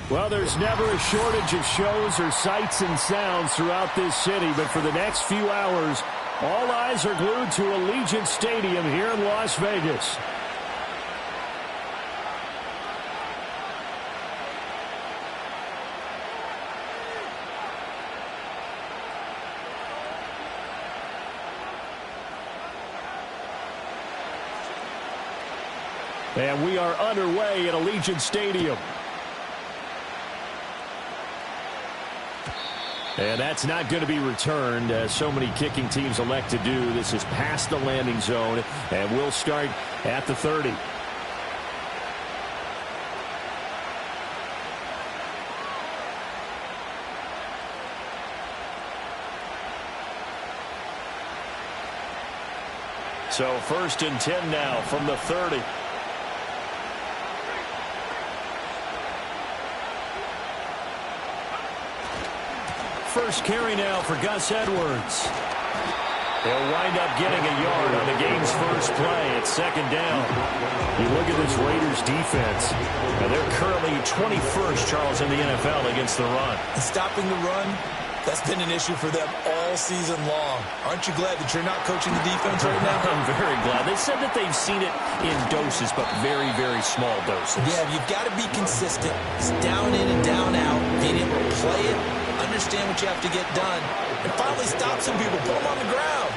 Well, there's never a shortage of shows or sights and sounds throughout this city, but for the next few hours, all eyes are glued to Allegiant Stadium here in Las Vegas. And we are underway at Allegiant Stadium. And that's not going to be returned, as so many kicking teams elect to do. This is past the landing zone, and we'll start at the 30. So 1st and 10 now from the 30. First carry now for Gus Edwards. He'll wind up getting a yard on the game's first play. It's 2nd down. You look at this Raiders defense. Now they're currently 21st, Charles, in the NFL against the run. And stopping the run, that's been an issue for them all season long. Aren't you glad that you're not coaching the defense right now? I'm very glad. They said that they've seen it in doses, but very, very small doses. Yeah, you've got to be consistent. It's down in and down out. Being able to play it, understand what you have to get done, and finally stop some people, put them on the ground.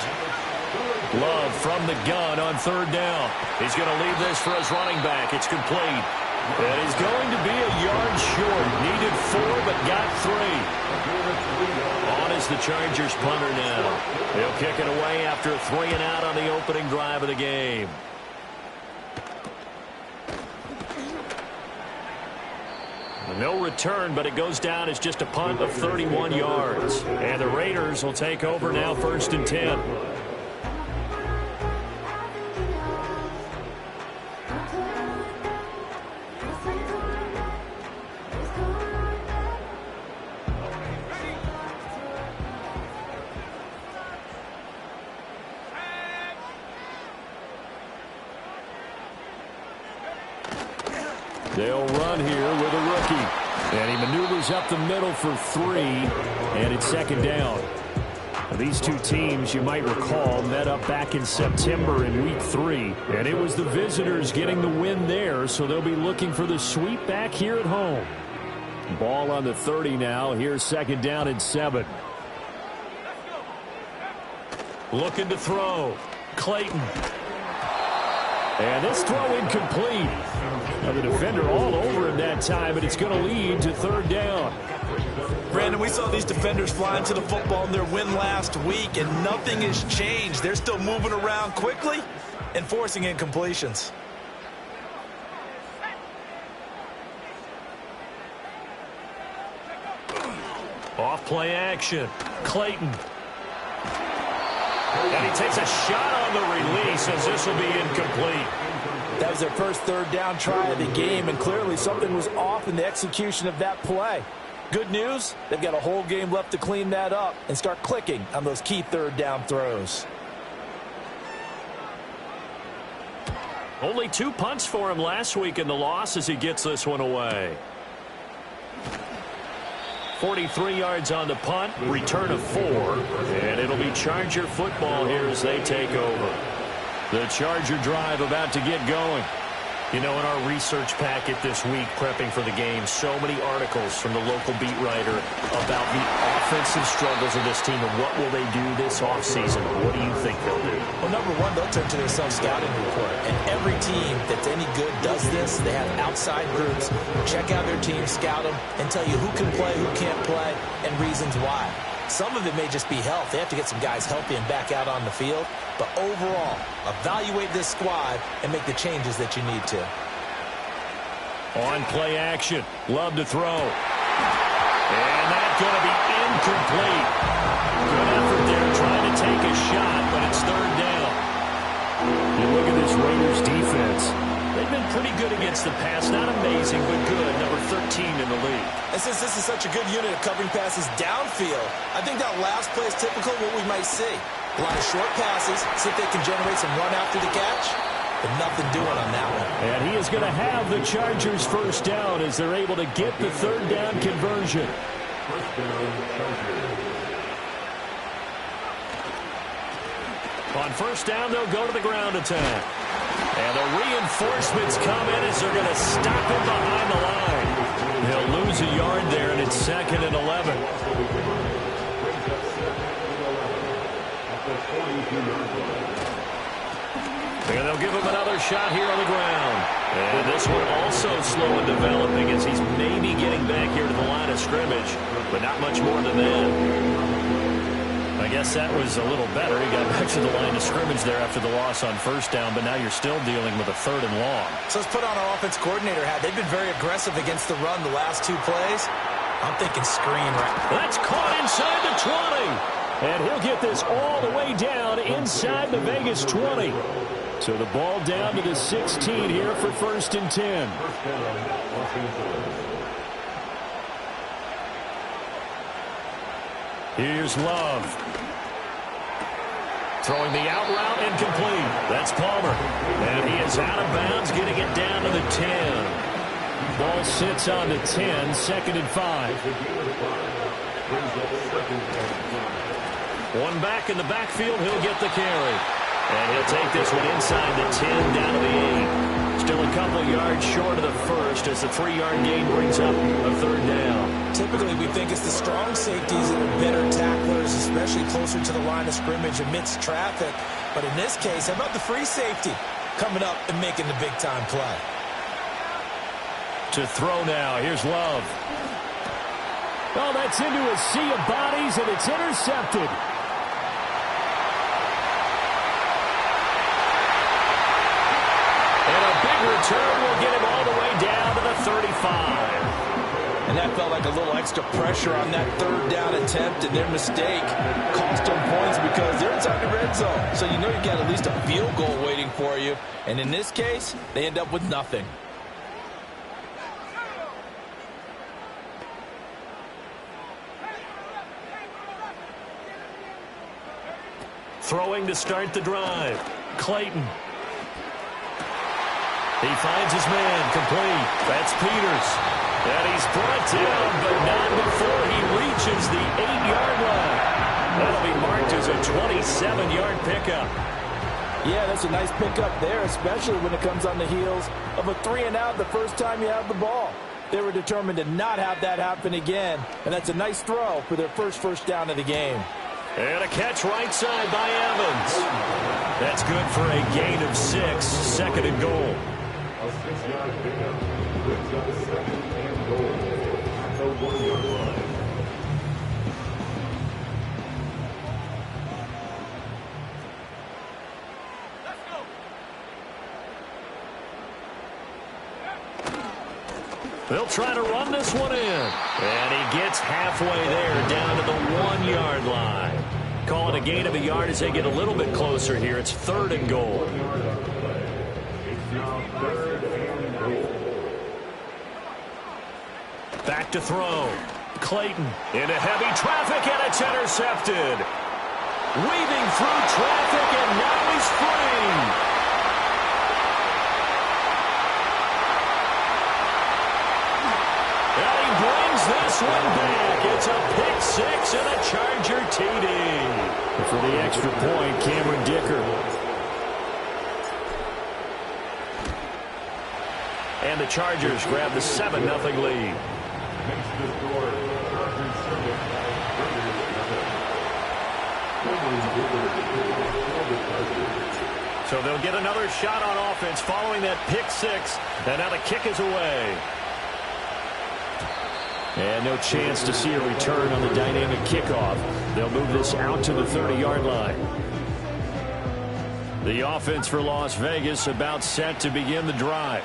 Love from the gun on 3rd down. He's going to leave this for his running back. It's complete. And he's going to be a yard short. Needed 4, but got 3. On is the Chargers punter now. They'll kick it away after a 3 and out on the opening drive of the game. No return, but it goes down as just a punt of 31 yards. And the Raiders will take over now 1st and 10. They'll run here with a rookie. And he maneuvers up the middle for 3. And it's 2nd down. These two teams, you might recall, met up back in September in Week 3. And it was the visitors getting the win there, so they'll be looking for the sweep back here at home. Ball on the 30 now. Here's 2nd down and 7. Looking to throw. Clayton. And this throw incomplete. Now the defender all over him that time, but it's going to lead to 3rd down. Brandon, we saw these defenders flying to the football in their win last week, and nothing has changed. They're still moving around quickly and forcing incompletions. Off play action. Clayton. And he takes a shot on the release as this will be incomplete. That was their first 3rd down try of the game, and clearly something was off in the execution of that play. Good news, they've got a whole game left to clean that up and start clicking on those key 3rd down throws. Only 2 punts for him last week in the loss as he gets this one away. 43 yards on the punt, return of 4, and it'll be Charger football here as they take over. The Charger drive about to get going. You know, in our research packet this week, prepping for the game, so many articles from the local beat writer about the offensive struggles of this team and what will they do this offseason. What do you think they'll do? Well, number one, they'll turn to their self-scouting report. And every team that's any good does this. They have outside groups. Check out their team, scout them, and tell you who can play, who can't play, and reasons why. Some of it may just be health. They have to get some guys healthy and back out on the field. But overall, evaluate this squad and make the changes that you need to. On play action. Love to throw. And that's going to be incomplete. Good effort there trying to take a shot, but it's 3rd down. You look at this Raiders defense. They've been pretty good against the pass. Not amazing, but good. Number 13 in the league. And since this is such a good unit of covering passes downfield, I think that last play is typical of what we might see. A lot of short passes, see if they can generate some run after the catch. but nothing doing on that one. And he is going to have the Chargers first down as they're able to get the third down conversion. First down, Chargers. On first down, they'll go to the ground attack. And the reinforcements come in as they're going to stop him behind the line. They'll lose a yard there, and it's 2nd and 11. And they'll give him another shot here on the ground. And this one also slow in developing as he's maybe getting back here to the line of scrimmage, but not much more than that. I guess that was a little better. He got back to the line of scrimmage there after the loss on first down, but now you're still dealing with a 3rd and long. So let's put on our offense coordinator hat. They've been very aggressive against the run the last 2 plays. I'm thinking screen right. That's caught inside the 20. And he'll get this all the way down inside the Vegas 20. So the ball down to the 16 here for 1st and 10. Here's Love. Throwing the out route incomplete. That's Palmer. And he is out of bounds, getting it down to the 10. Ball sits on the 10, 2nd and 5. One back in the backfield, he'll get the carry. And he'll take this one inside the 10, down to the 8. Still a couple yards short of the first as the 3-yard gain brings up a 3rd down. Typically, we think it's the strong safeties that are better tacklers, especially closer to the line of scrimmage amidst traffic. But in this case, how about the free safety coming up and making the big-time play? To throw now. Here's Love. Oh, that's into a sea of bodies, and it's intercepted. And a big return will get him all the way down to the 35. And that felt like a little extra pressure on that 3rd down attempt, and their mistake cost them points because they're inside the red zone. So you know you got at least a field goal waiting for you. And in this case, they end up with nothing. Throwing to start the drive. Clayton. He finds his man, complete. That's Peters. And he's brought down, but not before he reaches the 8-yard line. That'll be marked as a 27-yard pickup. Yeah, that's a nice pickup there, especially when it comes on the heels of a 3-and-out the first time you have the ball. They were determined to not have that happen again, and that's a nice throw for their first down of the game. And a catch right side by Evans. That's good for a gain of 6, 2nd and goal. A 6-yard pickup brings up 2nd and goal at the 1-yard line. They'll try to run this one in. And he gets halfway there, down to the 1-yard line. Call it a gain of a yard as they get a little bit closer here. It's 3rd and goal. Back to throw. Clayton into heavy traffic, and it's intercepted. Weaving through traffic, and now he's free. And he brings this one back. It's a pick 6 and a Charger TD. For the extra point, Cameron Dicker. And the Chargers grab the 7-0 lead. So they'll get another shot on offense following that pick 6. And now the kick is away. And no chance to see a return on the dynamic kickoff. They'll move this out to the 30-yard line. The offense for Las Vegas about set to begin the drive.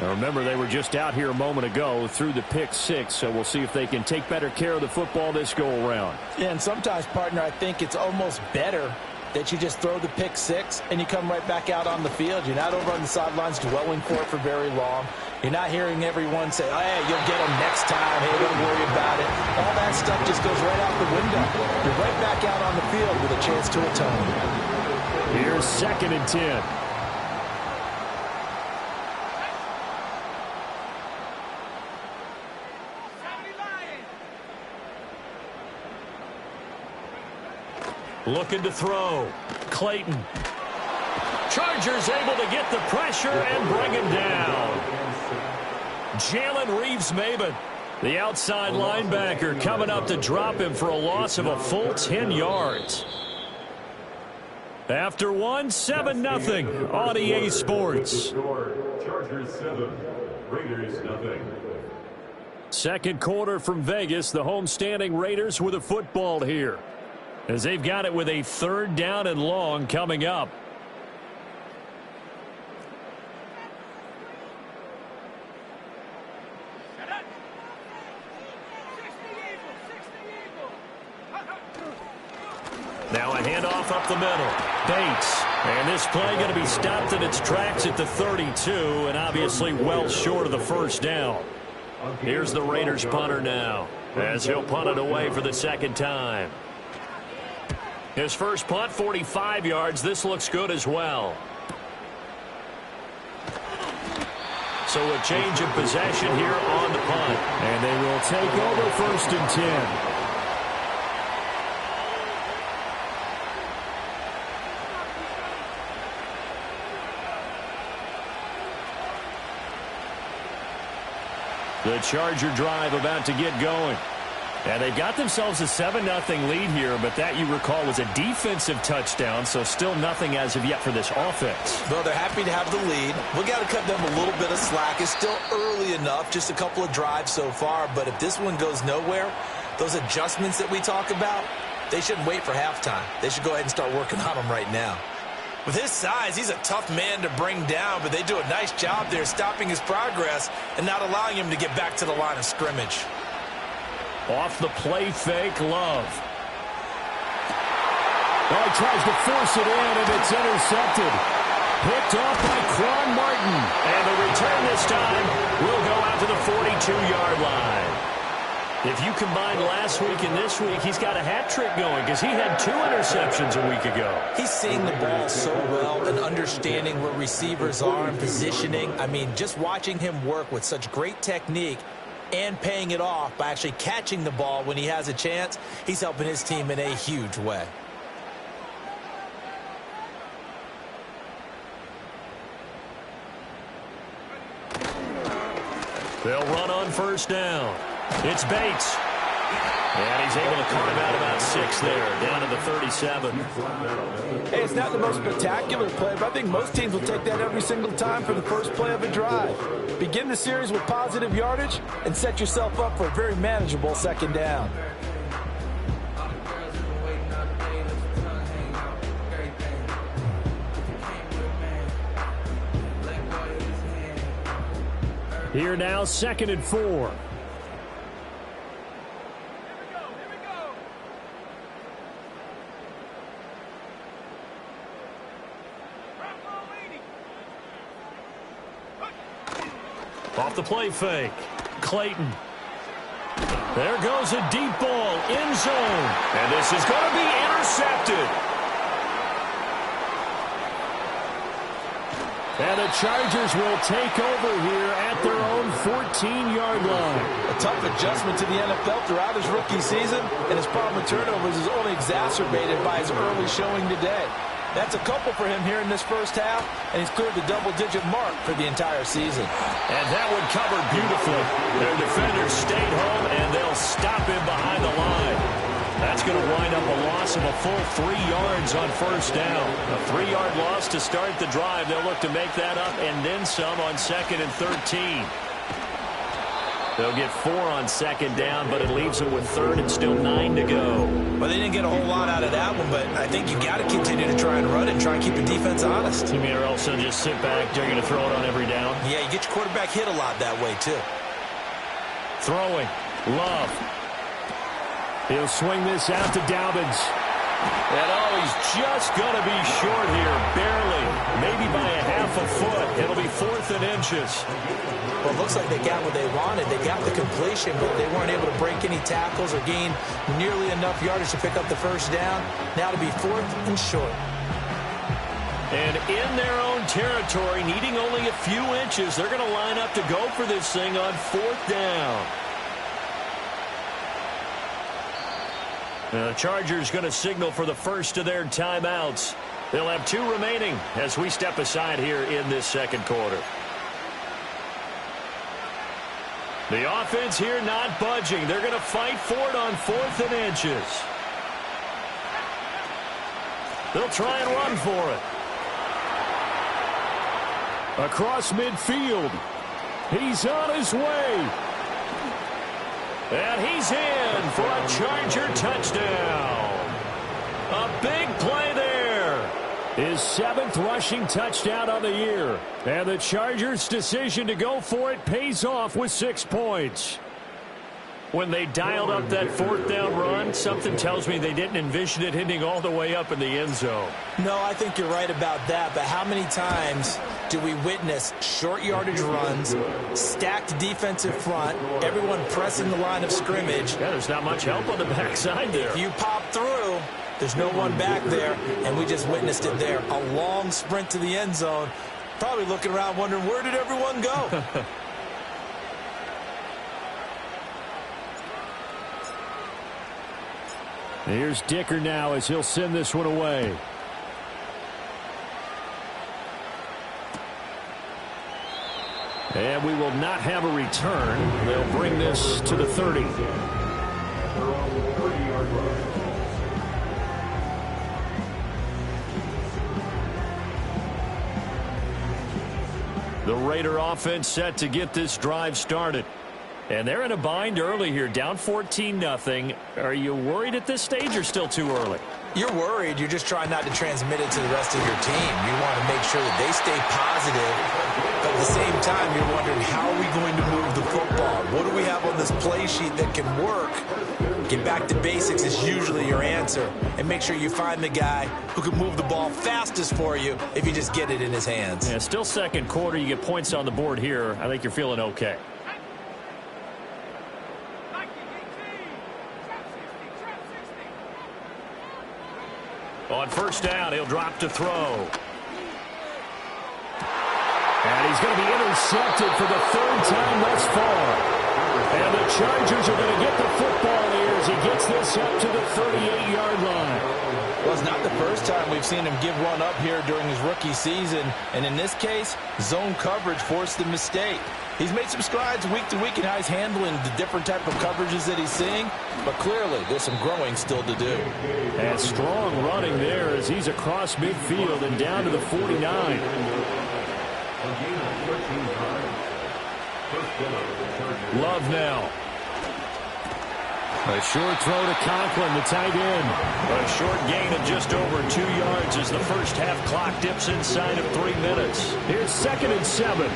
Now remember, they were just out here a moment ago through the pick 6, so we'll see if they can take better care of the football this go-around. Yeah, and sometimes, partner, I think it's almost better that you just throw the pick 6 and you come right back out on the field. You're not over on the sidelines dwelling for it for very long. You're not hearing everyone say, oh, hey, you'll get them next time. Hey, don't worry about it. All that stuff just goes right out the window. You're right back out on the field with a chance to atone. Here's 2nd and 10. Looking to throw. Clayton. Chargers able to get the pressure and bring him down. Jalen Reeves-Maybin, the outside linebacker, coming up to drop him for a loss of a full 10 yards. After one, 7-0 on EA Sports. Chargers 7, Raiders 0. Second quarter from Vegas, the homestanding Raiders with a football here, as they've got it with a 3rd down and long coming up. Now a handoff up the middle. Bates. And this play going to be stopped in its tracks at the 32, and obviously well short of the 1st down. Here's the Raiders punter now, as he'll punt it away for the 2nd time. His first punt, 45 yards. This looks good as well. So a change of possession here on the punt. And they will take over 1st and 10. The Charger drive about to get going. And they've got themselves a 7-0 lead here, but that, you recall, was a defensive touchdown, so still nothing as of yet for this offense. Well, they're happy to have the lead. We've got to cut them a little bit of slack. It's still early enough, just a couple of drives so far, but if this one goes nowhere, those adjustments that we talk about, they shouldn't wait for halftime. They should go ahead and start working on them right now. With his size, he's a tough man to bring down, but they do a nice job there stopping his progress and not allowing him to get back to the line of scrimmage. Off the play fake, Love. Oh, he tries to force it in, and it's intercepted. Picked off by Quan Martin. And the return this time will go out to the 42-yard line. If you combine last week and this week, he's got a hat trick going because he had 2 interceptions a week ago. He's seeing the ball so well and understanding where receivers are and positioning. I mean, just watching him work with such great technique and paying it off by actually catching the ball when he has a chance, he's helping his team in a huge way. They'll run on 1st down. It's Bates. And he's able to carve out about 6 there, down to the 37. Hey, it's not the most spectacular play, but I think most teams will take that every single time for the first play of a drive. Begin the series with positive yardage and set yourself up for a very manageable 2nd down. Here now, 2nd and 4. Off the play fake. Clayton. There goes a deep ball. End zone. And this is going to be intercepted. And the Chargers will take over here at their own 14-yard line. A tough adjustment to the NFL throughout his rookie season, and his problem with turnovers is only exacerbated by his early showing today. That's a couple for him here in this first half, and he's cleared the double-digit mark for the entire season. And that one covered beautifully. Their defenders stayed home, and they'll stop him behind the line. That's going to wind up a loss of a full 3 yards on 1st down. A 3-yard loss to start the drive. They'll look to make that up and then some on 2nd and 13. They'll get 4 on 2nd down, but it leaves them with 3rd and still 9 to go. Well, they didn't get a whole lot out of that one, but I think you got to continue to try and run it and try and keep the defense honest. You mean or else they'll just sit back, they're going to throw it on every down? Yeah, you get your quarterback hit a lot that way, too. Throwing. Love. He'll swing this out to Dobbins. And oh, he's just going to be short here, barely. Maybe by a half a foot. It'll be 4th and inches. Well, it looks like they got what they wanted. They got the completion, but they weren't able to break any tackles or gain nearly enough yardage to pick up the 1st down. Now to be 4th and short. And in their own territory, needing only a few inches, they're going to line up to go for this thing on 4th down. The Chargers going to signal for the first of their timeouts. They'll have 2 remaining as we step aside here in this second quarter. The offense here not budging. They're going to fight for it on 4th and inches. They'll try and run for it. Across midfield. He's on his way. And he's in for a Charger touchdown. A big play there. His 7th rushing touchdown of the year. And the Chargers' decision to go for it pays off with 6 points. When they dialed up that 4th down run, something tells me they didn't envision it hitting all the way up in the end zone. No, I think you're right about that, but how many times do we witness short yardage runs, stacked defensive front, everyone pressing the line of scrimmage? Yeah, there's not much help on the backside there. If you pop through, there's no one back there, and we just witnessed it there. A long sprint to the end zone, probably looking around wondering, where did everyone go? Here's Dicker now as he'll send this one away. And we will not have a return. They'll bring this to the 30. The Raider offense set to get this drive started. And they're in a bind early here, down 14-0. Are you worried at this stage or still too early? You're worried. You're just trying not to transmit it to the rest of your team. You want to make sure that they stay positive. But at the same time, you're wondering, how are we going to move the football? What do we have on this play sheet that can work? Get back to basics is usually your answer. And make sure you find the guy who can move the ball fastest for you if you just get it in his hands. Yeah, still second quarter. You get points on the board here. I think you're feeling okay. On first down, he'll drop to throw. And he's going to be intercepted for the 3rd time thus far. And the Chargers are going to get the football here as he gets this up to the 38-yard line. Well, it's not the first time we've seen him give one up here during his rookie season. And in this case, zone coverage forced the mistake. He's made some strides week to week in how he's handling the different type of coverages that he's seeing. But clearly, there's some growing still to do. And strong running there as he's across midfield and down to the 49. Love now. A short throw to Conklin, the tight end. A short gain of just over 2 yards as the first half clock dips inside of 3 minutes. Here's 2nd and 7.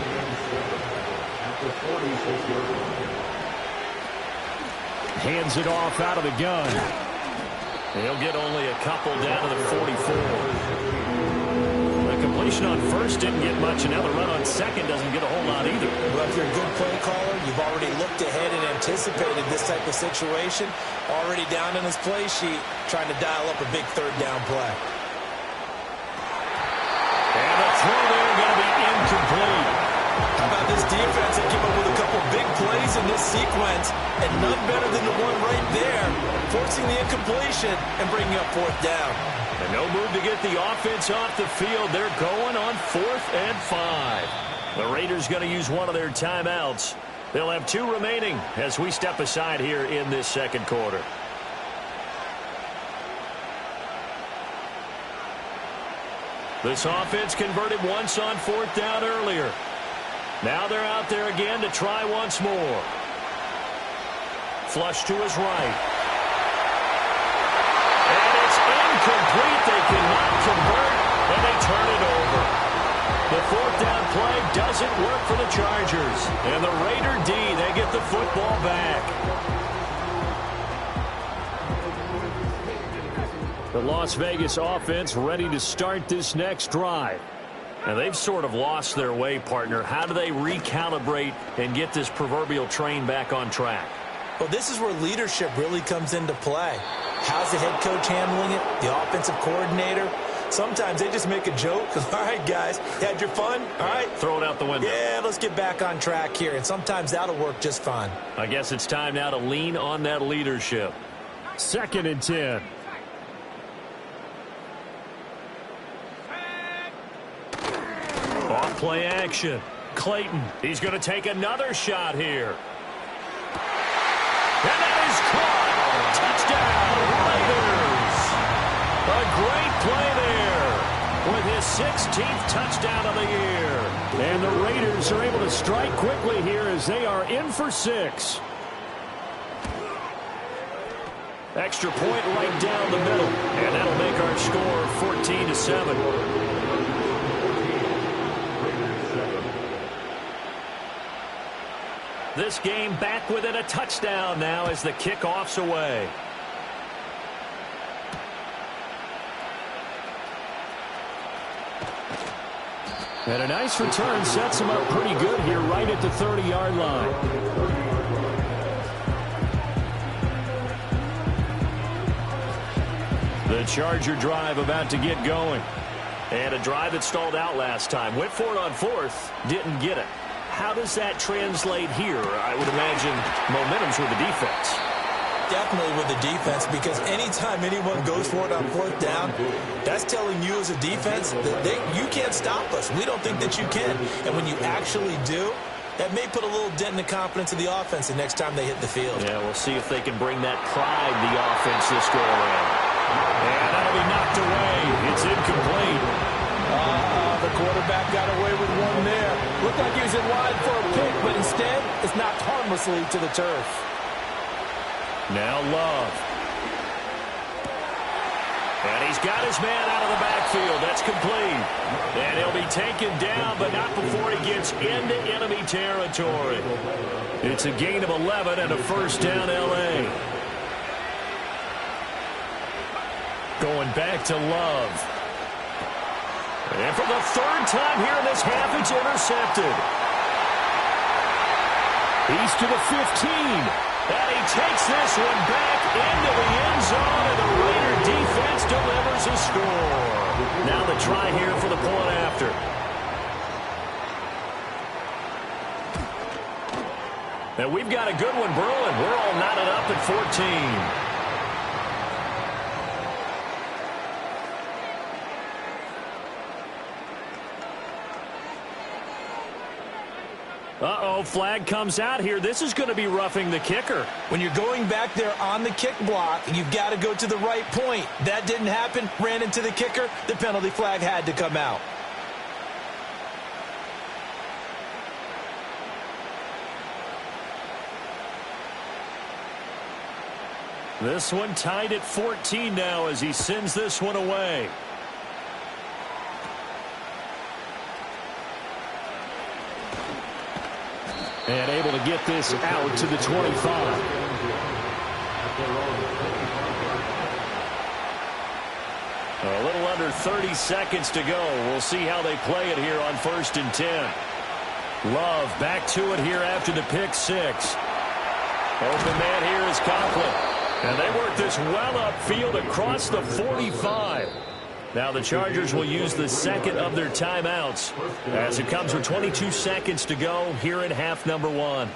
Hands it off out of the gun. He'll get only a couple down to the 44. The completion on first didn't get much, and now the run on second doesn't get a whole lot either. Well, if you're a good play caller, you've already looked ahead and anticipated this type of situation. Already down in his play sheet, trying to dial up a big 3rd down play. And the throw there going to be incomplete. How about this defense? They came up with a couple big plays in this sequence, and none better than the one right there, forcing the incompletion and bringing up 4th down. And no move to get the offense off the field. They're going on 4th and 5. The Raiders going to use one of their timeouts. They'll have 2 remaining as we step aside here in this second quarter. This offense converted once on 4th down earlier. Now they're out there again to try once more. Flush to his right. And it's incomplete. They cannot convert, and they turn it over. The 4th down play doesn't work for the Chargers. And the Raider D, they get the football back. The Las Vegas offense ready to start this next drive. Now, they've sort of lost their way, partner. How do they recalibrate and get this proverbial train back on track? Well, this is where leadership really comes into play. How's the head coach handling it? The offensive coordinator? Sometimes they just make a joke. All right, guys, you had your fun? All right. Throw it out the window. Yeah, let's get back on track here. And sometimes that'll work just fine. I guess it's time now to lean on that leadership. 2nd and 10. Off play action. Clayton, he's going to take another shot here. And that is caught. Touchdown, Raiders. A great play there with his 16th touchdown of the year. And the Raiders are able to strike quickly here as they are in for 6. Extra point right down the middle. And that'll make our score 14-7. This game back within a touchdown now as the kickoff's away. And a nice return sets him up pretty good here right at the 30-yard line. The Charger drive about to get going. And a drive that stalled out last time. Went for it on 4th, didn't get it. How does that translate here? I would imagine momentum's with the defense. Definitely with the defense, because anytime anyone goes for it on 4th down, that's telling you as a defense that you can't stop us. We don't think that you can. And when you actually do, that may put a little dent in the confidence of the offense the next time they hit the field. Yeah, we'll see if they can bring that pride to the offense this go around. And that'll be knocked away. It's incomplete. The quarterback got away with one there. Looked like he was in line for a pick, but instead it's knocked harmlessly to the turf. Now Love. And he's got his man out of the backfield. That's complete. And he'll be taken down, but not before he gets into enemy territory. It's a gain of 11 and a first down L.A. Going back to Love. And for the 3rd time here in this half, it's intercepted. He's to the 15. And he takes this one back into the end zone, and the Raider defense delivers a score. Now the try here for the point after. And we've got a good one brewing. We're all knotted up at 14. Uh-oh, flag comes out here. This is going to be roughing the kicker. When you're going back there on the kick block, you've got to go to the right point. That didn't happen. Ran into the kicker. The penalty flag had to come out. This one tied at 14 now as he sends this one away. And able to get this out to the 25. A little under 30 seconds to go. We'll see how they play it here on 1st and 10. Love back to it here after the pick 6. Open man here is Conklin. And they work this well upfield across the 45. Now the Chargers will use the 2nd of their timeouts as it comes with 22 seconds to go here in half number 1.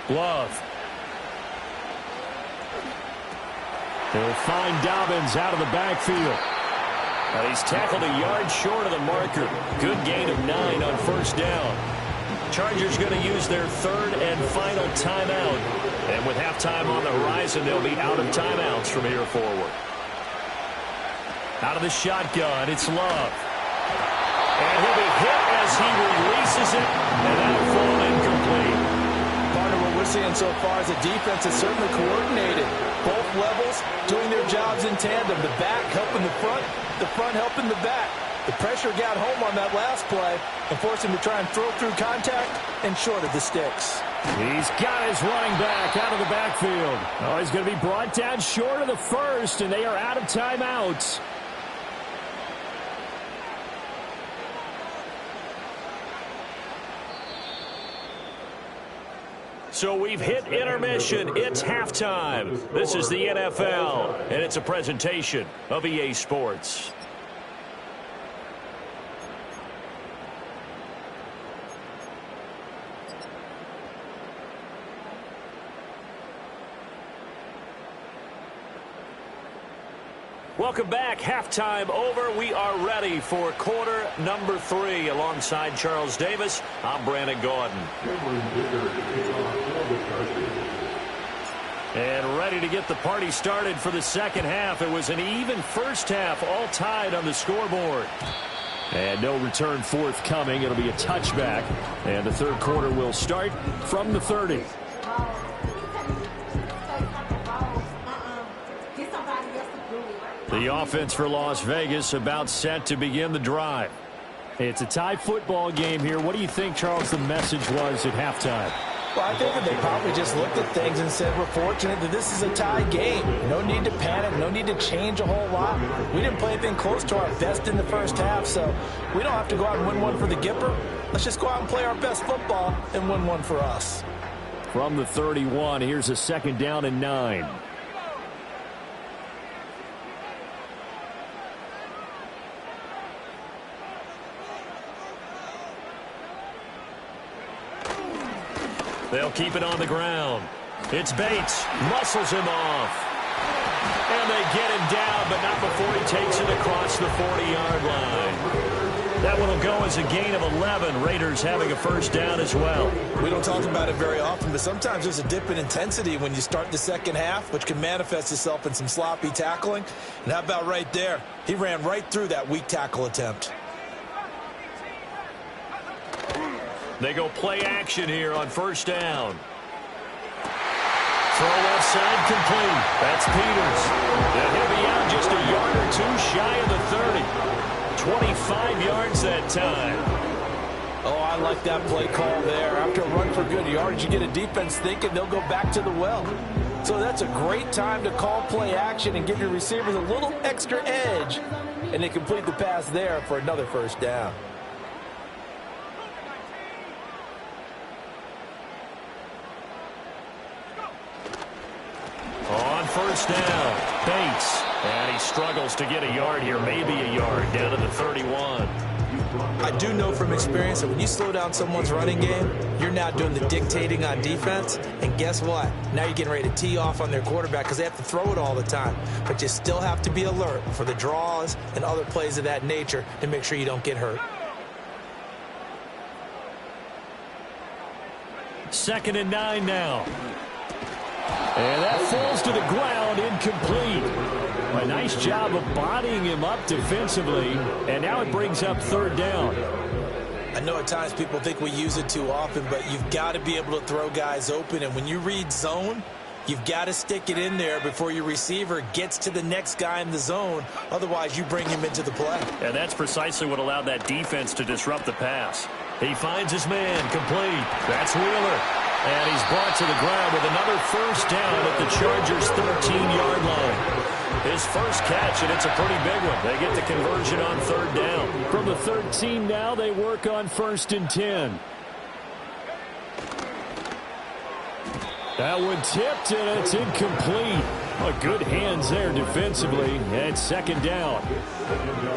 Love. They'll find Dobbins out of the backfield. And he's tackled a yard short of the marker. Good gain of 9 on 1st down. Chargers going to use their 3rd and final timeout. And with halftime on the horizon, they'll be out of timeouts from here forward. Out of the shotgun, it's Love. And he'll be hit as he releases it. And that'll fall incomplete. Part of what we're seeing so far is the defense is certainly coordinated. Both levels doing their jobs in tandem. The back helping the front helping the back. The pressure got home on that last play and forced him to try and throw through contact and short of the sticks. He's got his running back out of the backfield. Oh, he's going to be brought down short of the 1st, and they are out of timeouts. So we've hit intermission. It's halftime. This is the NFL, and it's a presentation of EA Sports. Welcome back. Halftime over. We are ready for quarter number 3. Alongside Charles Davis, I'm Brandon Gaudin. And ready to get the party started for the second half. It was an even first half, all tied on the scoreboard. And no return forthcoming. It'll be a touchback. And the third quarter will start from the 30. The offense for Las Vegas about set to begin the drive. It's a tie football game here. What do you think, Charles, the message was at halftime? Well, I think that they probably just looked at things and said, we're fortunate that this is a tie game. No need to panic. No need to change a whole lot. We didn't play anything close to our best in the first half, so we don't have to go out and win one for the Gipper. Let's just go out and play our best football and win one for us. From the 31, here's a 2nd down and 9. They'll keep it on the ground. It's Bates. Muscles him off. And they get him down, but not before he takes it across the 40-yard line. That one will go as a gain of 11. Raiders having a first down as well. We don't talk about it very often, but sometimes there's a dip in intensity when you start the second half, which can manifest itself in some sloppy tackling. And how about right there? He ran right through that weak tackle attempt. They go play action here on first down. Throw left side complete. That's Peters. And he'll be out just a yard or two shy of the 30. 25 yards that time. Oh, I like that play call there. After a run for good yardage, you get a defense thinking they'll go back to the well. So that's a great time to call play action and give your receivers a little extra edge. And they complete the pass there for another first down. On first down, Bates. And he struggles to get a yard here, maybe a yard, down to the 31. I do know from experience that when you slow down someone's running game, you're now doing the dictating on defense. And guess what? Now you're getting ready to tee off on their quarterback because they have to throw it all the time. But you still have to be alert for the draws and other plays of that nature to make sure you don't get hurt. 2nd and 9 now. And that falls to the ground, incomplete. A nice job of bodying him up defensively, and now it brings up 3rd down. I know at times people think we use it too often, but you've got to be able to throw guys open, and when you read zone, you've got to stick it in there before your receiver gets to the next guy in the zone. Otherwise, you bring him into the play. And that's precisely what allowed that defense to disrupt the pass. He finds his man, complete. That's Wheeler. And he's brought to the ground with another first down at the Chargers' 13-yard line. His first catch, and it's a pretty big one. They get the conversion on 3rd down. From the 13 now, they work on 1st and 10. That one tipped, and it's incomplete. Good hands there defensively, and 2nd down.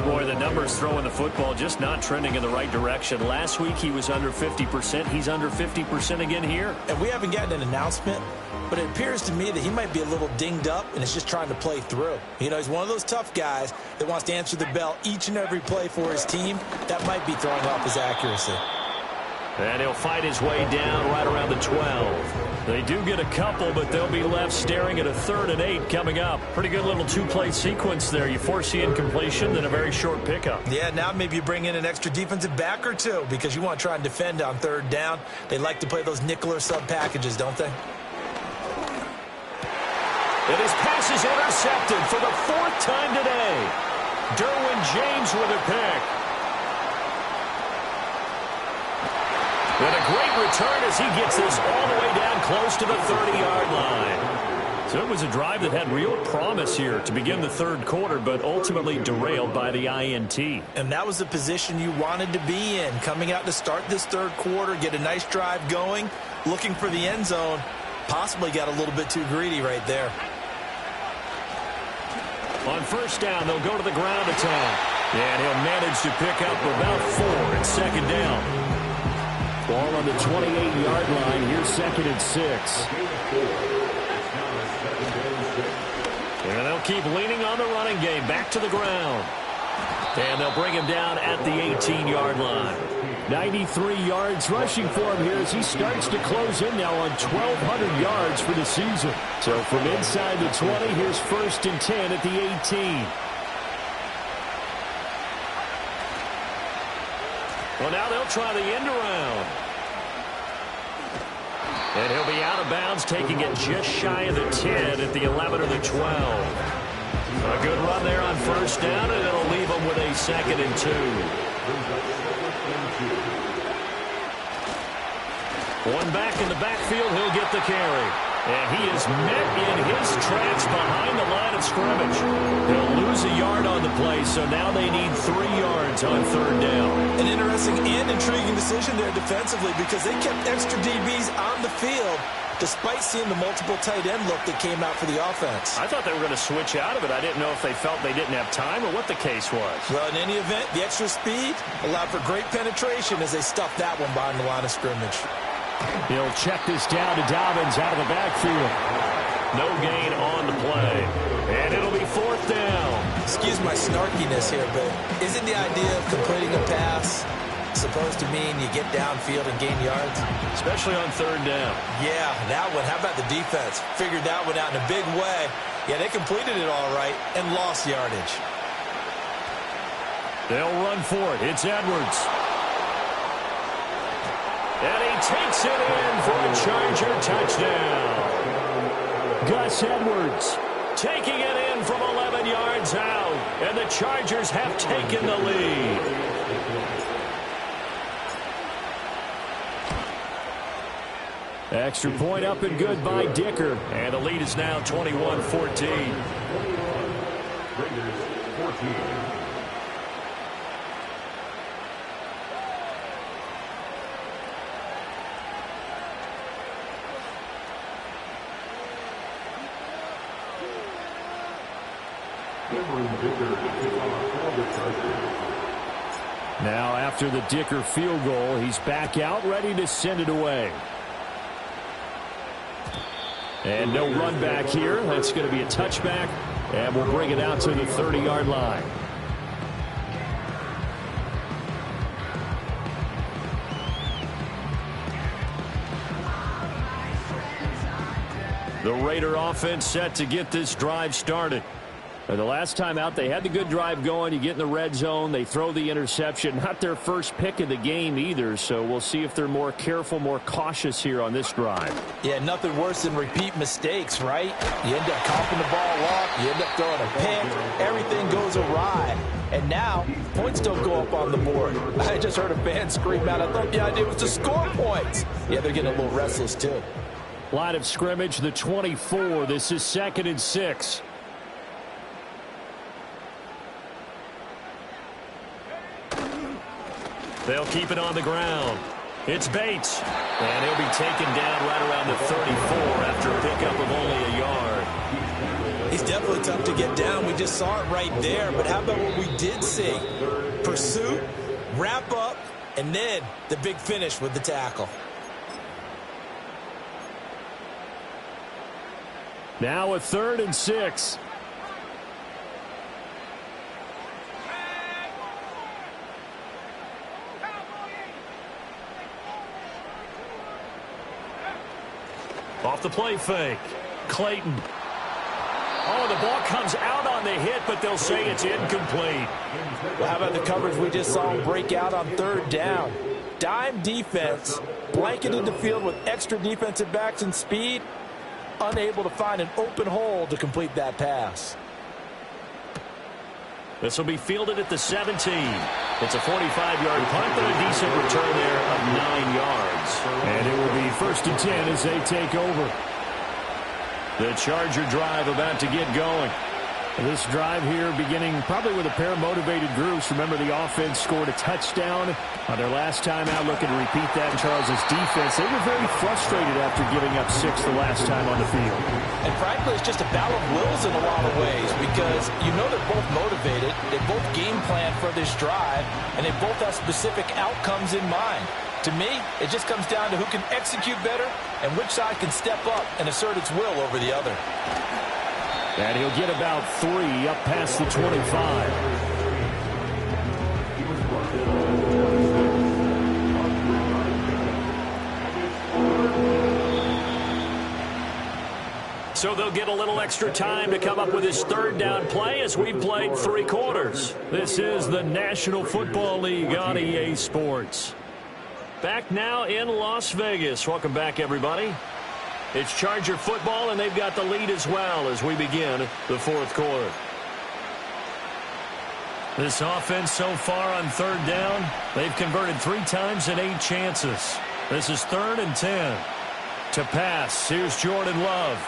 Boy, the numbers throwing the football just not trending in the right direction. Last week he was under 50%. He's under 50% again here. And we haven't gotten an announcement, but it appears to me that he might be a little dinged up and is just trying to play through. You know, he's one of those tough guys that wants to answer the bell each and every play for his team. That might be throwing off his accuracy. And he'll fight his way down right around the 12. They do get a couple, but they'll be left staring at a 3rd and 8 coming up. Pretty good little 2-play sequence there. You force the incompletion, then a very short pickup. Yeah, now maybe you bring in an extra defensive back or two because you want to try and defend on 3rd down. They like to play those nickel or sub packages, don't they? And his pass is intercepted for the 4th time today. Derwin James with a pick. And a great return as he gets this all the way down close to the 30-yard line. So it was a drive that had real promise here to begin the third quarter, but ultimately derailed by the INT. And that was the position you wanted to be in, coming out to start this third quarter, get a nice drive going, looking for the end zone. Possibly got a little bit too greedy right there. On first down, they'll go to the ground attack. And he'll manage to pick up about 4 at second down. Ball on the 28-yard line. Here's 2nd and 6. And they'll keep leaning on the running game. Back to the ground. And they'll bring him down at the 18-yard line. 93 yards rushing for him here as he starts to close in now on 1,200 yards for the season. So from inside the 20, here's 1st and 10 at the 18. Well, now they'll try the end around. And he'll be out of bounds, taking it just shy of the 10 at the 11 or the 12. A good run there on first down, and it'll leave them with a 2nd and 2. One back in the backfield, he'll get the carry. And he is met in his tracks behind the line of scrimmage. He'll lose a yard on the play, so now they need 3 yards on third down. An interesting and intriguing decision there defensively because they kept extra DBs on the field despite seeing the multiple tight end look that came out for the offense. I thought they were going to switch out of it. I didn't know if they felt they didn't have time or what the case was. Well, in any event, the extra speed allowed for great penetration as they stuffed that one behind the line of scrimmage. He'll check this down to Dobbins out of the backfield. No gain on the play. And it'll be 4th down. Excuse my snarkiness here, but isn't the idea of completing a pass supposed to mean you get downfield and gain yards? Especially on third down. Yeah, that one. How about the defense? Figured that one out in a big way. Yeah, they completed it all right and lost yardage. They'll run for it. It's Edwards. And he takes it in for a Charger touchdown. Gus Edwards taking it in from 11 yards out. And the Chargers have taken the lead. Extra point up and good by Dicker. And the lead is now 21-14. Raiders 14. Now after the Dicker field goal, he's back out ready to send it away. And no run back here. That's going to be a touchback. And we'll bring it out to the 30-yard line. The Raider offense set to get this drive started. The last time out, they had the good drive going. You get in the red zone. They throw the interception. Not their first pick of the game either, so we'll see if they're more careful, more cautious here on this drive. Yeah, nothing worse than repeat mistakes, right? You end up coughing the ball off. You end up throwing a pick. Everything goes awry. And now, points don't go up on the board. I just heard a fan scream out, I thought the idea was to score points. Yeah, they're getting a little restless, too. Line of scrimmage, the 24. This is 2nd and 6. They'll keep it on the ground. It's Bates. And he'll be taken down right around the 34 after a pickup of only a yard. He's definitely tough to get down. We just saw it right there. But how about what we did see? Pursuit, wrap up, and then the big finish with the tackle. Now a 3rd and 6. Off the play fake. Clayton. Oh, the ball comes out on the hit, but they'll say it's incomplete. Well, how about the coverage we just saw him break out on third down? Dime defense, blanketed the field with extra defensive backs and speed, unable to find an open hole to complete that pass. This will be fielded at the 17. It's a 45-yard punt, but a decent return there of 9 yards. And it will be 1st and 10 as they take over. The Charger drive about to get going. This drive here beginning probably with a pair of motivated groups. Remember, the offense scored a touchdown on their last time out. Looking to repeat that in Charles' defense. They were very frustrated after giving up 6 the last time on the field. And frankly, it's just a battle of wills in a lot of ways because you know they're both motivated. They both game plan for this drive, and they both have specific outcomes in mind. To me, it just comes down to who can execute better and which side can step up and assert its will over the other. And he'll get about 3 up past the 25. So they'll get a little extra time to come up with his third down play as we played 3 quarters. This is the National Football League on EA Sports. Back now in Las Vegas. Welcome back, everybody. It's Charger football, and they've got the lead as well as we begin the fourth quarter. This offense so far on third down, they've converted 3 times in 8 chances. This is 3rd and 10. To pass, here's Jordan Love.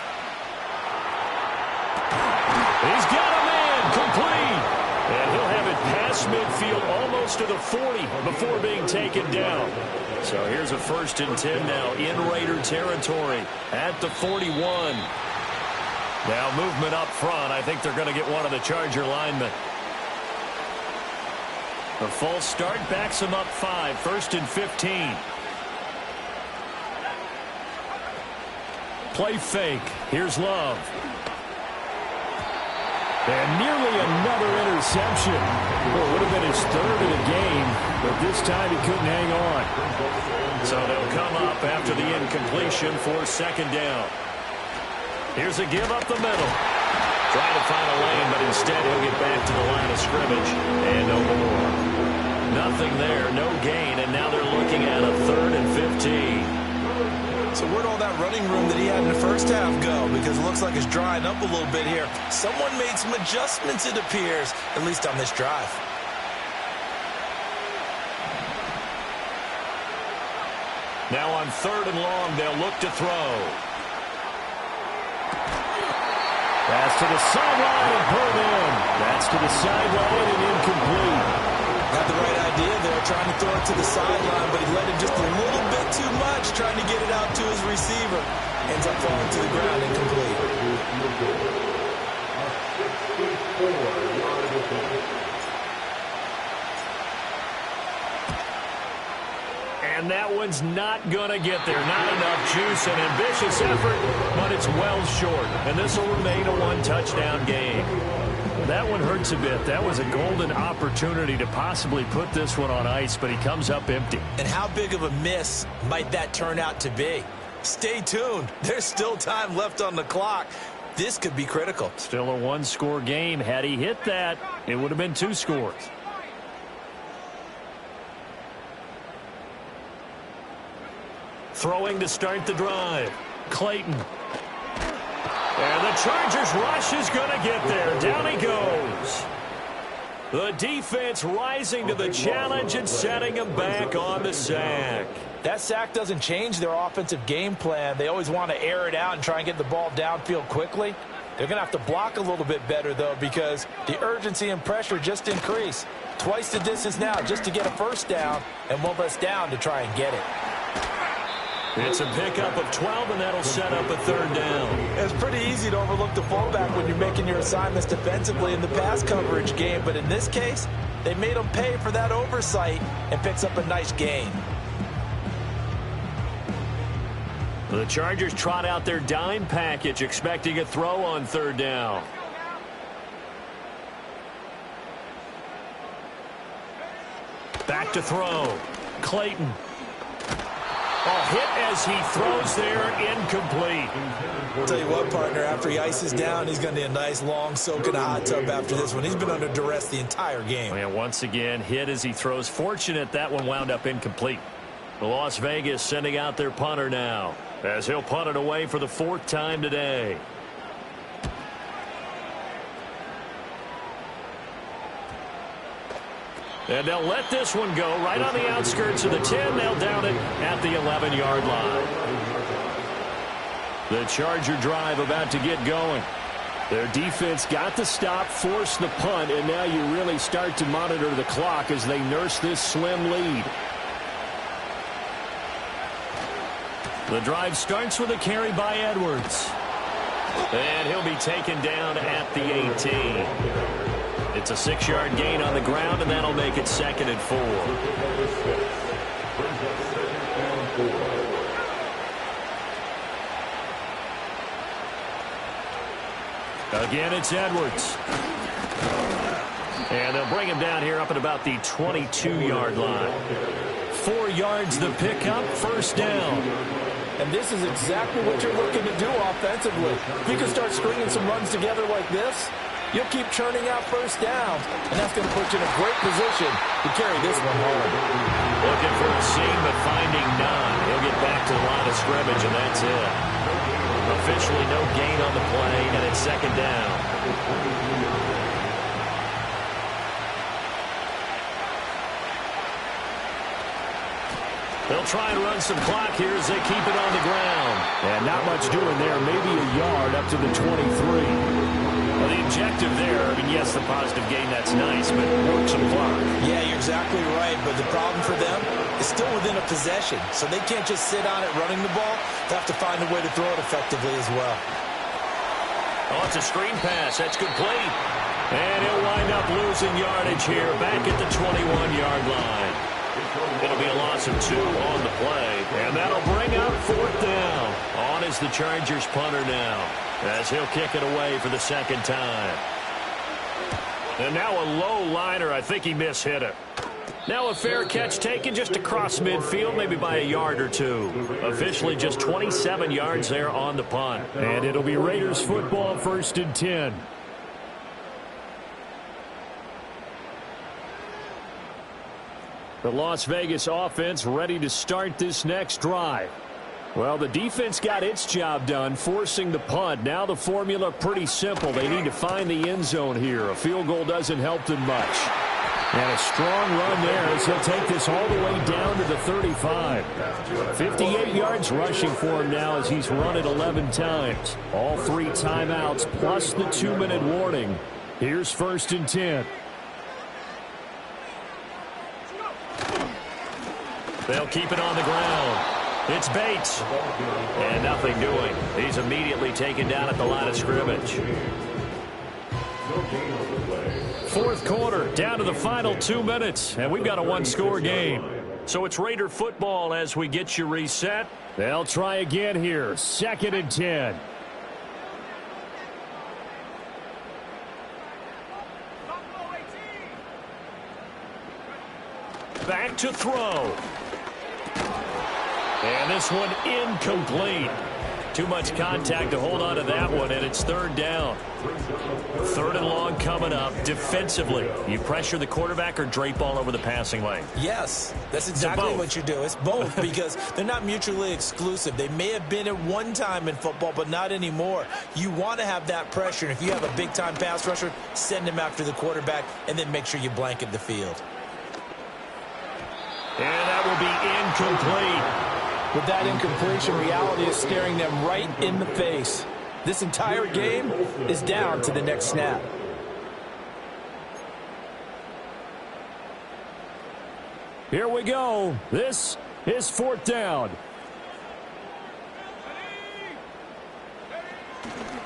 He's got a man complete. And he'll have it past midfield almost to the 40 before being taken down. So here's a 1st and 10 now in Raider territory at the 41. Now movement up front. I think they're going to get one of the Charger linemen. The false start backs them up 5. 1st and 15. Play fake. Here's Love. And nearly another interception. Well, it would have been his 3rd of the game, but this time he couldn't hang on. So they'll come up after the incompletion for 2nd down. Here's a give up the middle. Trying to find a lane, but instead he'll get back to the line of scrimmage. And no more. Nothing there, no gain, and now they're looking at a 3rd and 15. So where'd all that running room that he had in the first half go? Because it looks like it's drying up a little bit here. Someone made some adjustments, it appears, at least on this drive. Now on 3rd and long, they'll look to throw. Pass to the sideline and pulled in. That's to the sideline and incomplete. Got the right idea there, trying to throw it to the sideline, but he let it just a little bit too much, trying to get it out to his receiver. Ends up falling to the ground incomplete. And that one's not going to get there. Not enough juice. An ambitious effort, but it's well short. And this will remain a 1-touchdown game. That one hurts a bit. That was a golden opportunity to possibly put this one on ice, but he comes up empty. And how big of a miss might that turn out to be? Stay tuned. There's still time left on the clock. This could be critical. Still a 1-score game. Had he hit that, it would have been 2 scores. Throwing to start the drive. Clayton. And the Chargers rush is going to get there. Down he goes. The defense rising to the challenge and setting him back on the sack. That sack doesn't change their offensive game plan. They always want to air it out and try and get the ball downfield quickly. They're going to have to block a little bit better, though, because the urgency and pressure just increase. Twice the distance now just to get a 1st down and 1 less down to try and get it. It's a pickup of 12, and that'll set up a 3rd down. It's pretty easy to overlook the fullback when you're making your assignments defensively in the pass coverage game, but in this case, they made him pay for that oversight and picks up a nice gain. The Chargers trot out their dime package, expecting a throw on 3rd down. Back to throw. Clayton. A hit as he throws there, incomplete. I'll tell you what, partner, after he ices down, he's going to need a nice long soak in a hot tub after this one. He's been under duress the entire game. And once again, hit as he throws. Fortunate that one wound up incomplete. The Las Vegas sending out their punter now, as he'll punt it away for the 4th time today. And they'll let this one go right on the outskirts of the 10. They'll down it at the 11-yard line. The Charger drive about to get going. Their defense got the stop, forced the punt, and now you really start to monitor the clock as they nurse this slim lead. The drive starts with a carry by Edwards. And he'll be taken down at the 18. It's a 6-yard gain on the ground, and that'll make it 2nd and 4. Again, it's Edwards. And they'll bring him down here up at about the 22-yard line. 4 yards the pickup, 1st down. And this is exactly what you're looking to do offensively. If you can start stringing some runs together like this, you'll keep churning out 1st downs, and that's going to put you in a great position to carry this one home. Looking for a seam, but finding none. He'll get back to the line of scrimmage, and that's it. Officially no gain on the play, and it's 2nd down. They'll try and run some clock here as they keep it on the ground. And not much doing there. Maybe a yard up to the 23. Well, the objective there, I mean, yes, the positive gain, that's nice, but work some clock. Yeah, you're exactly right, but the problem for them is still within a possession, so they can't just sit on it running the ball. They have to find a way to throw it effectively as well. Oh, it's a screen pass. That's complete. And he'll wind up losing yardage here back at the 21-yard line. It'll be a loss of 2 on the play, and that'll bring up 4th down. On is the Chargers punter now, as he'll kick it away for the 2nd time. And now a low liner. I think he mishit it. Now a fair catch taken just across midfield, maybe by a yard or 2. Officially just 27 yards there on the punt. And it'll be Raiders football, 1st and 10. The Las Vegas offense ready to start this next drive. Well, the defense got its job done, forcing the punt. Now the formula pretty simple. They need to find the end zone here. A field goal doesn't help them much. And a strong run there as he'll take this all the way down to the 35. 58 yards rushing for him now as he's run it 11 times. All 3 timeouts plus the 2-minute warning. Here's 1st and 10. They'll keep it on the ground. It's Bates. And nothing doing. He's immediately taken down at the line of scrimmage. 4th quarter, down to the final 2 minutes. And we've got a 1-score game. So it's Raider football as we get you reset. They'll try again here. 2nd and 10. Back to throw. And this one incomplete. Too much contact to hold on to that one, and it's 3rd down. 3rd and long coming up. Defensively, you pressure the quarterback or drape all over the passing lane? Yes, that's exactly what you do. It's both because they're not mutually exclusive. They may have been at one time in football, but not anymore. You want to have that pressure, and if you have a big-time pass rusher, send him after the quarterback, and then make sure you blanket the field. And that will be incomplete. With that incompletion, reality is staring them right in the face. This entire game is down to the next snap. Here we go. This is 4th down.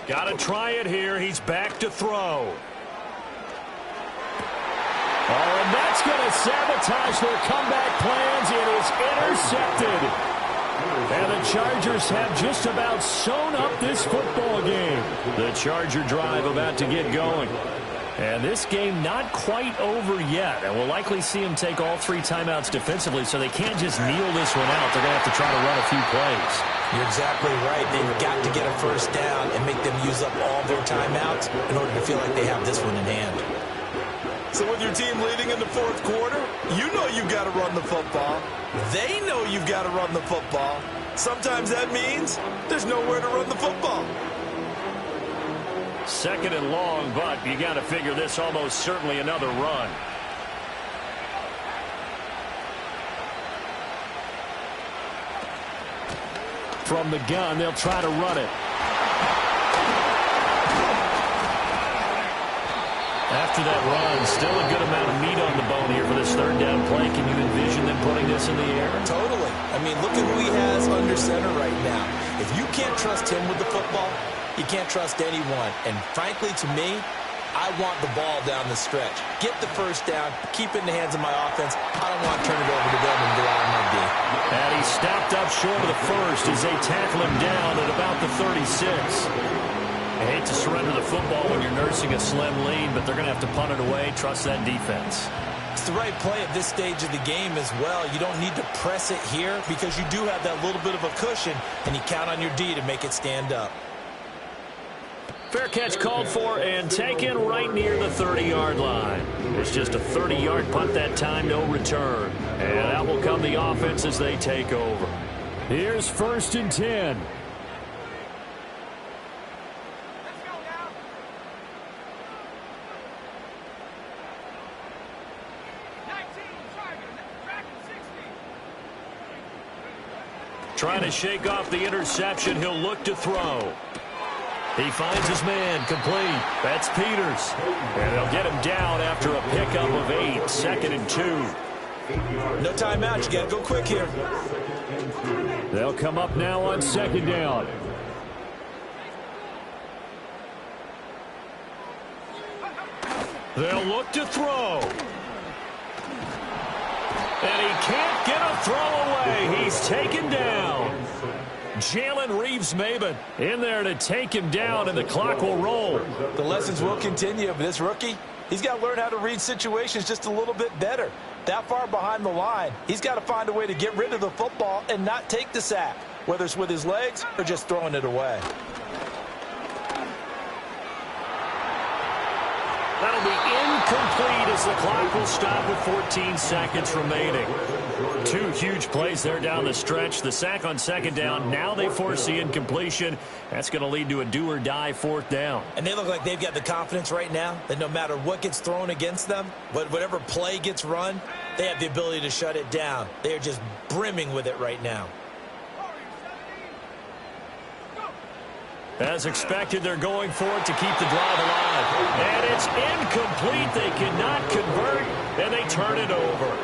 Got to try it here. He's back to throw. Oh, and that's going to sabotage their comeback plans. It is intercepted. And the Chargers have just about sewn up this football game. The Charger drive about to get going. And this game not quite over yet. And we'll likely see them take all 3 timeouts defensively, so they can't just kneel this one out. They're going to have to try to run a few plays. You're exactly right. They've got to get a 1st down and make them use up all their timeouts in order to feel like they have this one in hand. So with your team leading in the 4th quarter, you know you've got to run the football. They know you've got to run the football. Sometimes that means there's nowhere to run the football. 2nd and long, but you got to figure this almost certainly another run. From the gun, they'll try to run it. After that run, still a good amount of meat on the bone here for this third down play. Can you envision them putting this in the air? Totally. I mean, look at who he has under center right now. If you can't trust him with the football, you can't trust anyone. And frankly, to me, I want the ball down the stretch. Get the first down, keep it in the hands of my offense. I don't want to turn it over to them and go out on my D. And he stopped up short of the first as they tackle him down at about the 36. I hate to surrender the football when you're nursing a slim lead, but they're going to have to punt it away. Trust that defense. It's the right play at this stage of the game as well. You don't need to press it here because you do have that little bit of a cushion, and you count on your D to make it stand up. Fair catch called for and taken right near the 30-yard line. It's just a 30-yard punt that time, no return. And out will come the offense as they take over. Here's 1st and 10. Trying to shake off the interception. He'll look to throw. He finds his man complete. That's Peters. And they'll get him down after a pickup of 8. 2nd and 2. No timeout. You got to go quick here. They'll come up now on 2nd down. They'll look to throw. And he can't get a throw away. He's taken down. Jalen Reeves-Maybin in there to take him down, and the clock will roll. The lessons will continue, but this rookie, he's got to learn how to read situations just a little bit better. That far behind the line, he's got to find a way to get rid of the football and not take the sack, whether it's with his legs or just throwing it away. That'll be incomplete as the clock will stop with 14 seconds remaining. 2 huge plays there down the stretch. The sack on 2nd down. Now they force the incompletion. That's going to lead to a do-or-die 4th down. And they look like they've got the confidence right now that no matter what gets thrown against them, whatever play gets run, they have the ability to shut it down. They are just brimming with it right now. As expected, they're going for it to keep the drive alive. And it's incomplete. They cannot convert, and they turn it over.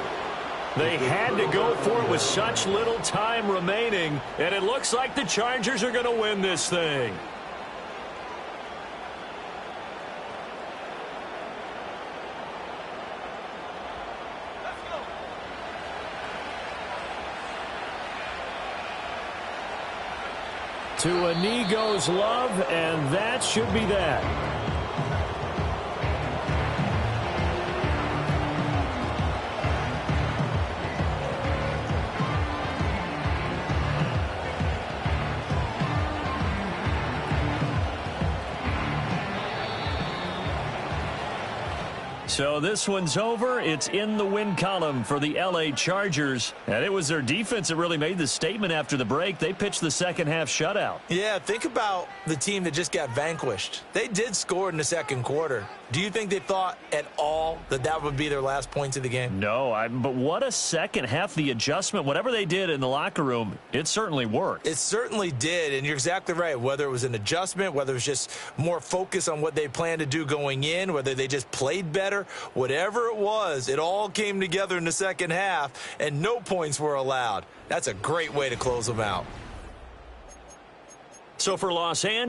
They had to go for it with such little time remaining, and it looks like the Chargers are going to win this thing. To a knee goes Love, and that should be that. So this one's over. It's in the win column for the L.A. Chargers. And it was their defense that really made the statement after the break. They pitched the second-half shutout. Yeah, think about the team that just got vanquished. They did score in the second quarter. Do you think they thought at all that that would be their last points of the game? No, but what a second half. The adjustment, whatever they did in the locker room, it certainly worked. It certainly did, and you're exactly right. Whether it was an adjustment, whether it was just more focus on what they planned to do going in, whether they just played better, whatever it was, it all came together in the second half, and no points were allowed. That's a great way to close them out. So for Los Angeles,